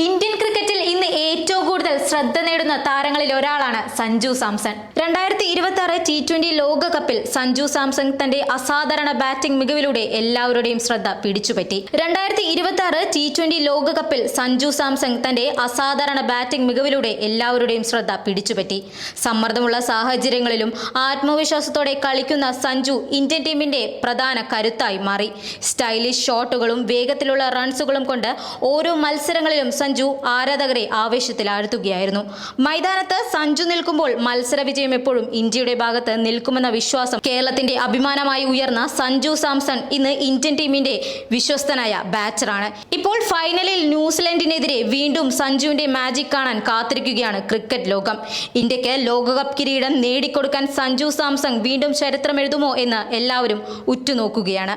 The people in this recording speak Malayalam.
ഇന്ത്യൻ ക്രിക്കറ്റിൽ ഇന്ന് ഏറ്റവും കൂടുതൽ ശ്രദ്ധ നേടുന്ന താരങ്ങളിൽ ഒരാളാണ് സഞ്ജു സാംസൺ. 2026 T20 ലോകകപ്പിൽ സഞ്ജു സാംസൺ തന്റെ അസാധാരണ ബാറ്റിംഗ് മികവിലൂടെ എല്ലാവരുടെയും ശ്രദ്ധ പിടിച്ചുപറ്റി. 2026 T20 ലോകകപ്പിൽ സഞ്ജു സാംസൺ തന്റെ അസാധാരണ ബാറ്റിംഗ് മികവിലൂടെ എല്ലാവരുടെയും ശ്രദ്ധ പിടിച്ചുപറ്റി. സമ്മർദ്ദമുള്ള സാഹചര്യങ്ങളിലും ആത്മവിശ്വാസത്തോടെ കളിക്കുന്ന സഞ്ജു ഇന്ത്യൻ ടീമിന്റെ പ്രധാന കരുത്തായി മാറി. സ്റ്റൈലിഷ് ഷോട്ടുകളും വേഗത്തിലുള്ള റൺസുകളും കൊണ്ട് ഓരോ മത്സരങ്ങളിലും സഞ്ജു ആരാധകരെ ആവേശത്തിലാഴ്ത്തുകയായിരുന്നു. മൈതാനത്ത് സഞ്ജു നിൽക്കുമ്പോൾ മത്സര വിജയം എപ്പോഴും ഇന്ത്യയുടെ ഭാഗത്ത് നിൽക്കുമെന്ന വിശ്വാസം കേരളത്തിന്റെ അഭിമാനമായി ഉയർന്ന സഞ്ജു സാംസൺ ഇന്ന് ഇന്ത്യൻ ടീമിന്റെ വിശ്വസ്തനായ ബാറ്ററാണ്. ഇപ്പോൾ ഫൈനലിൽ ന്യൂസിലൻഡിനെതിരെ വീണ്ടും സഞ്ജുവിന്റെ മാജിക് കാണാൻ കാത്തിരിക്കുകയാണ് ക്രിക്കറ്റ് ലോകം. ഇന്ത്യക്ക് ലോകകപ്പ് കിരീടം നേടിക്കൊടുക്കാൻ സഞ്ജു സാംസൺ വീണ്ടും ചരിത്രമെഴുതുമോ എന്ന് എല്ലാവരും ഉറ്റുനോക്കുകയാണ്.